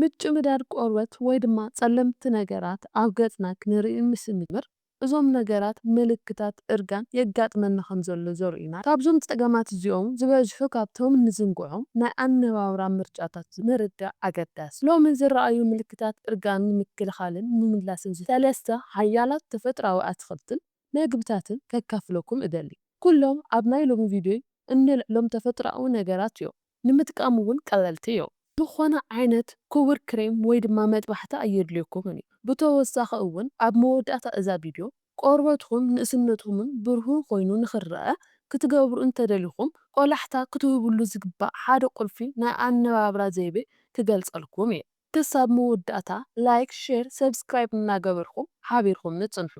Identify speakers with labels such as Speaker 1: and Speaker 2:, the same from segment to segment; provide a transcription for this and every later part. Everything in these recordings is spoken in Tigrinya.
Speaker 1: ምጭምዳድ ቆርበት ወይ ድማ ጸለምቲ ነገራት ኣብ ገጽና ክንርኢ ምስ ንጅምር እዞም ነገራት ምልክታት እርጋን የጋጥመና ከም ዘሎ ዘርኡና ካብዞም ፀገማት እዚኦም ዝበዝሑ ካብቶም ንዝንግዖም ናይ ኣነባብራ ምርጫታት ምርዳእ ኣገዳሲ ሎሚ ዝረኣዩ ምልክታት እርጋን ንምክልኻልን ምምላስን ሰለስተ ሓያላት ተፈጥራዊ ኣትክልትን ምግብታትን ከካፍለኩም እደሊ ኩሎም ኣብ ናይ ሎሚ ቪድዮ እንልዕሎም ተፈጥራዊ ነገራት እዮም ንምጥቃም እውን ቀለልቲ እዮም ዝኾነ ዓይነት ክቡር ክሬም ወይ ድማ መጥባሕቲ ኣየድልየኩምን እዩ ብተወሳኺ እውን ኣብ መወዳእታ እዛ ቪድዮ ቆርበትኩም ንእስነትኩምን ብሩህ ኮይኑ ንኽረአ ክትገብሩ እንተደሊኹም ቆላሕታ ክትህብሉ ዝግባእ ሓደ ቁልፊ ናይ ኣነባብራ ዘይቤ ክገልጸልኩም እየ ክሳብ መወዳእታ ላይክ ሼር ሰብስክራይብ እናገበርኩም ሓቢርኩም ንጽንሑ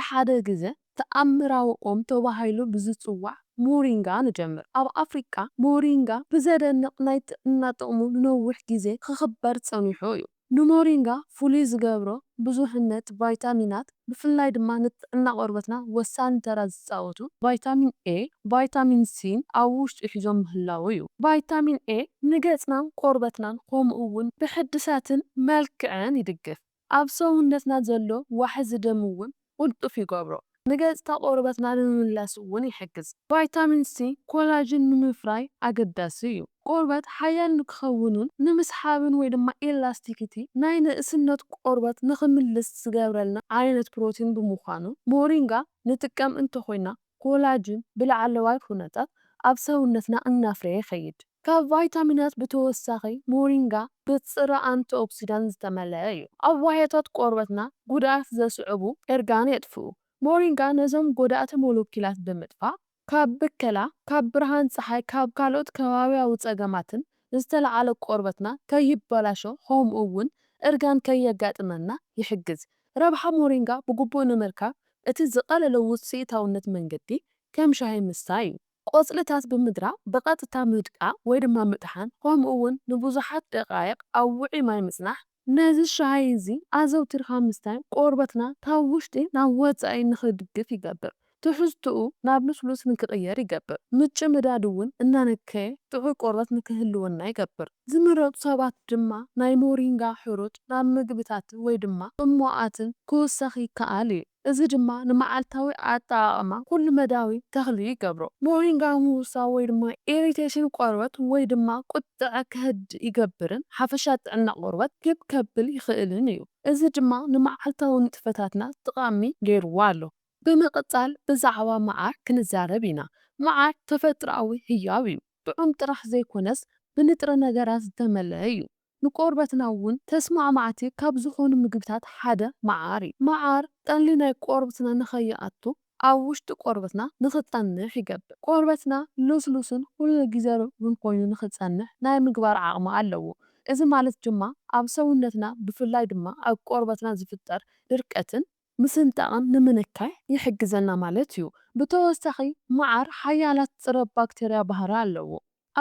Speaker 1: ሓደ ግዜ ተኣምራዊ ኦም ተባሂሉ ብዝጽዋዕ ሞሪንጋ ንጀምር ኣብ ኣፍሪካ ሞሪንጋ ብዘደንቕ ናይ ጥዕና ጥቕሙ ንነዊሕ ግዜ ክኽበር ጸኒሑ እዩ ንሞሪንጋ ፍሉይ ዝገብሮ ብዙሕነት ቫይታሚናት ብፍላይ ድማ ንጥዕና ቆርበትና ወሳኒ ተራ ዝፃወቱ ቫይታሚን ኤ ቫይታሚን ሲ ኣብ ውሽጡ ሒዞም ምህላው እዩ ቫይታሚን ኤ ንገጽናን ቆርበትናን ከምኡ እውን ብሕድሳትን መልክዕን ይድግፍ ኣብ ሰውነትና ዘሎ ዋሕዚ ደም እውን ቁልጡፍ ይገብሮ ንገጽታ ቆርበትና ንምምላስ እውን ይሕግዝ ቫይታሚን ሲ ኮላጅን ንምፍራይ ኣገዳሲ እዩ ቆርበት ሓያል ንክኸውንን ንምስሓብን ወይ ድማ ኤላስቲኪቲ ናይ ንእስነት ቆርበት ንኽምልስ ዝገብረልና ዓይነት ፕሮቲን ብምዃኑ ሞሪንጋ ንጥቀም እንተኾይና ኮላጅን ብላዕለዋይ ኩነታት ኣብ ሰውነትና እናፍረየ ይኸይድ ካብ ቫይታሚናት ብተወሳኺ ሞሪንጋ ብፅረ አንቲኦክሲዳንት ዝተመልአ እዩ ኣብ ዋሕታት ቆርበትና ጉድኣት ዘስዕቡ ኤርጋን የጥፍኡ ሞሪንጋ ነዞም ጎዳእቲ ሞለኪላት ብምጥፋእ ካብ ብከላ ካብ ብርሃን ፀሓይ ካብ ካልኦት ከባቢያዊ ፀገማትን ዝተለዓለ ቆርበትና ከይበላሾ ከምኡ እውን እርጋን ከየጋጥመና ይሕግዝ ረብሓ ሞሪንጋ ብግቡእ ንምርካብ እቲ ዝቐለለ ውፅኢታውነት መንገዲ ከም ሻሂ ምስታይ እዩ ቆጽልታት ብምድራቕ ብቐጥታ ምድቃቕ ወይ ድማ ምጥሓን ከምኡ እውን ንብዙሓት ደቃይቕ ኣብ ውዑይ ማይ ምጽናሕ ነዚ ሻሂ እዚ ኣዘውቲርካ ምስታይ ቆርበትና ካብ ውሽጢ ናብ ወጻኢ ንኽድግፍ ይገብር ትሕዝትኡ ናብ ልስሉስ ንክቕየር ይገብር ምጭምዳድ እውን እናነከየ ጥዑይ ቆርበት ንክህልወና ይገብር ዝምረጡ ሰባት ድማ ናይ ሞሪንጋ ሕሩጭ ናብ ምግብታት ወይ ድማ ጥሟዓትን ክውሰኽ ይከኣል እዩ እዚ ድማ ንመዓልታዊ ኣጠቓቕማ ኩሉ መዳዊ ተኽሊ ይገብሮ ሞሪንጋ ምውሳድ ወይ ድማ ኢሪቴሽን ቆርበት ወይ ድማ ቁጥዐ ክህድእ ይገብርን ሓፈሻ ጥዕና ቆርበት ከብል ይኽእልን እዩ እዚ ድማ ንመዓልታዊ ንጥፈታትና ጠቓሚ ገይርዎ ኣሎ ብምቕጻል ብዛዕባ መዓር ክንዛረብ ኢና መዓር ተፈጥሮኣዊ ህያው እዩ ጥዑም ጥራሕ ዘይኮነስ ብንጥረ ነገራት ዝተመልአ እዩ ንቆርበትና እውን ተስማዕማዕቲ ካብ ዝኾኑ ምግብታት ሓደ መዓር እዩ መዓር ጠሊ ናይ ቆርበትና ንኸይኣቱ ኣብ ውሽጢ ቆርበትና ንኽጸንሕ ይገብር ቆርበትና ልስሉስን ኩሉ ግዜ ርጥብን ኮይኑ ንኽጸንሕ ናይ ምግባር ዓቕሚ ኣለዎ እዚ ማለት ድማ ኣብ ሰውነትና ብፍላይ ድማ ኣብ ቆርበትና ዝፍጠር ድርቀትን ምስንጣቕን ንምንካይ ይሕግዘና ማለት እዩ ብተወሳኺ መዓር ሓያላት ፀረ ባክቴርያ ባህሪ ኣለዎ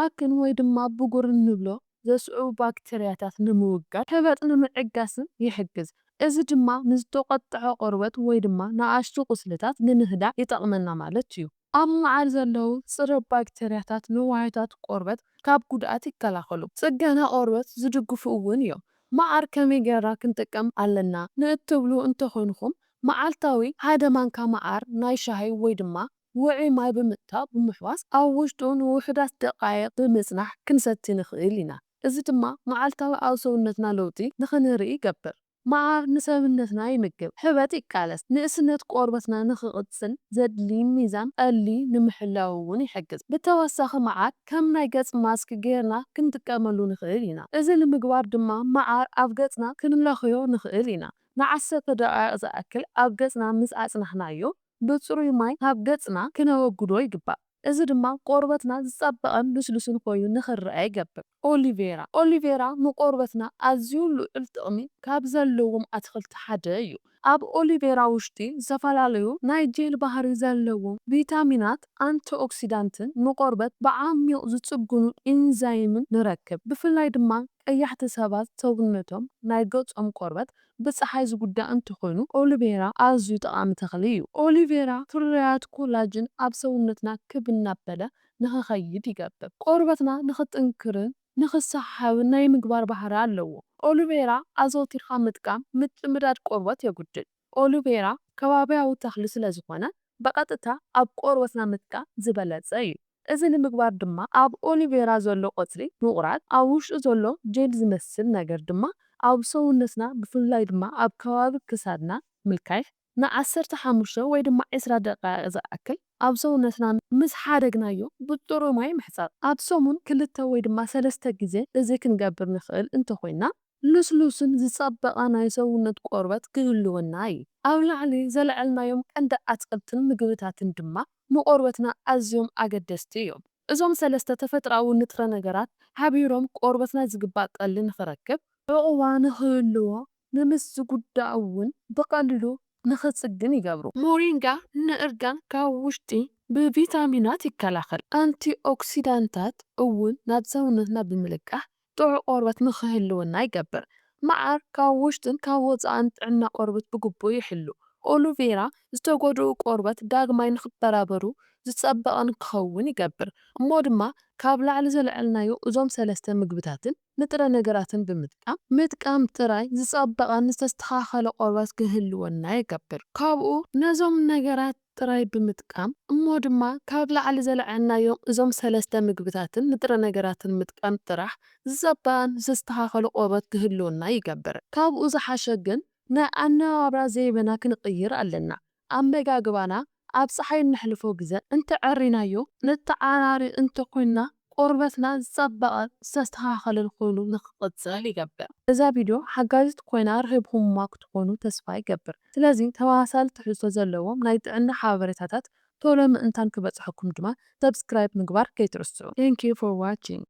Speaker 1: ኣክን ወይ ድማ ብጉር ንብሎ ዘስዑ ባክቴርያታት ንምውጋድ ሕበጥ ንምዕጋስን ይሕግዝ እዚ ድማ ንዝተቐጥዐ ቆርበት ወይ ድማ ንኣሽቱ ቁስልታት ንምህዳእ ይጠቕመና ማለት እዩ ኣብ መዓር ዘለዉ ፀረ ባክቴርያታት ንዋሕታት ቆርበት ካብ ጉድኣት ይከላኸሉ ጽገና ቆርበት ዝድግፉ እውን እዮም መዓር ከመይ ጌርና ክንጥቀም ኣለና ንእትብሉ እንተኾይንኩም መዓልታዊ ሓደ ማንካ መዓር ናይ ሻሂ ወይ ድማ ውዑይ ማይ ብምእታው ብምሕዋስ ኣብ ውሽጡ ንውሕዳት ደቃይቕ ብምጽናሕ ክንሰቲ ንኽእል ኢና እዚ ድማ መዓልታዊ ኣብ ሰውነትና ለውጢ ንኽንርኢ ይገብር መዓር ንሰብነትና ይምግብ ሕበጥ ይቃለስ ንእስነት ቆርበትና ንኽቕፅል ዘድሊ ሚዛን ቀሊ ንምሕላው እውን ይሕግዝ ብተወሳኺ መዓር ከም ናይ ገጽ ማስክ ጌርና ክንጥቀመሉ ንኽእል ኢና እዚ ንምግባር ድማ መዓር ኣብ ገጽና ክንለኽዮ ንኽእል ኢና ንዓሰርተ ደቂቕ ዝኣክል ኣብ ገጽና ምስ ኣጽናሕናዮ ብጽሩይ ማይ ካብ ገጽና ክነወግዶ ይግባእ እዚ ድማ ቆርበትና ዝጸበቐን ልስሉስን ኮይኑ ንኽረአ ይገብር ኦሊቬራ ንቆርበትና ኣዝዩ ልዑል ጥቕሚ ካብ ዘለዎም ኣትክልቲ ሓደ እዩ ኣብ ኦሊቬራ ውሽጢ ዝተፈላለዩ ናይ ጄል ባህሪ ዘለዎም ቪታሚናት አንቲኦክሲዳንትን ንቆርበት ብዓሚቕ ዝጽግኑ ኢንዛይምን ንረክብ ብፍላይ ድማ ቀያሕቲ ሰባት ሰውነቶም ናይ ገጾም ቆርበት ብፀሓይ ዝጉዳእ እንትኾይኑ ኦሊቬራ ኣዝዩ ጠቓሚ ተኽሊ እዩ ኦሊቬራ ፍርያት ኮላጅን ኣብ ሰውነትና ክብ እናበለ ንኽኸይድ ይገብር ቆርበትና ንኽጥንክርን ንኽሰሓብን ናይ ምግባር ባህሪ ኣለዎ ኦሊቬራ ኣዘውቲርካ ምጥቃም ምጥምዳድ ቆርበት የጉድል። ኦሊቬራ ከባቢያዊ ተኽሊ ስለ ዝኾነ ብቐጥታ ኣብ ቆርበትና ምጥቃም ዝበለፀ እዩ። እዚ ንምግባር ድማ ኣብ ኦሊቬራ ዘሎ ቆፅሊ ምቑራፅ ኣብ ውሽጡ ዘሎ ጀል ዝመስል ነገር ድማ ኣብ ሰውነትና ብፍላይ ድማ ኣብ ከባቢ ክሳድና ምልካይ ን15 ወይ ድማ 20 ደቂቃ ዝኣክል ኣብ ሰውነትና ምስ ሓደግናዮ ብጥሩይ ማይ ምሕፃብ ኣብ ሰሙን 2 ወይ ድማ 3 ግዜ እዚ ክንገብር ንኽእል እንተኮይና ልስሉስን ዝፀበቐ ናይ ሰውነት ቆርበት ክህልወና እዩ። ኣብ ላዕሊ ዘለዓልናዮም ቀንዲ ኣትክልትን ምግብታትን ድማ ንቆርበትና ኣዝዮም ኣገደስቲ እዮም። እዞም 3 ተፈጥሮኣዊ ንጥረ ነገራት ሓቢሮም ቆርበትና ዝግባእ ቀሊ ንኽረክብ ዕቑባ ንክህልዎ ንምስ ዝጉዳእ እውን ብቐሊሉ ንኽፅግን ይገብሩ። ሞሪንጋ ንእርጋን ካብ ውሽጢ ብቪታሚናት ይከላኸል። አንቲኦክሲዳንታት እውን ናብ ሰውነትና ብምልቃሕ ጥዑይ ቆርበት ንክህልወና ይገብር። መዓር ካብ ውሽጥን ካብ ወፃእን ጥዕና ቆርበት ብግቡእ ይሕሉ። ኦሊቬራ ዝተጎድኡ ቆርበት ዳግማይ ንክበራበሩ ዝፀበቐን ክኸውን ይገብር እሞ ድማ ካብ ላዕሊ ዘለዓልናዮ እዞም 3 ምግብታትን ንጥረ ነገራትን ምጥቃም ጥራይ ዝፀበቐን ዝተስተኻኸለ ቆርበት ክህልወና ይገብር። ካብኡ ነዞም ነገራት ጥራይ ብምጥቃም እሞ ድማ ካብ ላዕሊ ዘለዓልናዮም እዞም 3 ምግብታትን ንጥረ ነገራትን ምጥቃም ጥራሕ ዝፀበቐን ዝተስተኻኸለ ቆርበት ክህልወና ይገብር። ካብኡ ዝሓሸ ግን ናይ ኣነባብራ ዘይቤና ክንቅይር ኣለና። ኣመጋግባና ኣብ ፀሓይ ነሕልፎ ግዜ እንተዕሪናዮ ነተዓራሪ እንተኮይና ቆርበትና ዝፀበቐ ዝተስተኻኸለን ኮይኑ ንክቕፅል ይገብር። እዛ ቪድዮ ሓጋዚት ኮይና ረኺብኩምዋ ክትኮኑ ተስፋ ይገብር። ስለዚ ተመሳሳሊ ትሕዝቶ ዘለዎም ናይ ጥዕና ሓበሬታታት ቶሎ ምእንታን ክበፅሐኩም ድማ ሰብስክራይብ ምግባር ከይትርስዑ። Thank you for watching.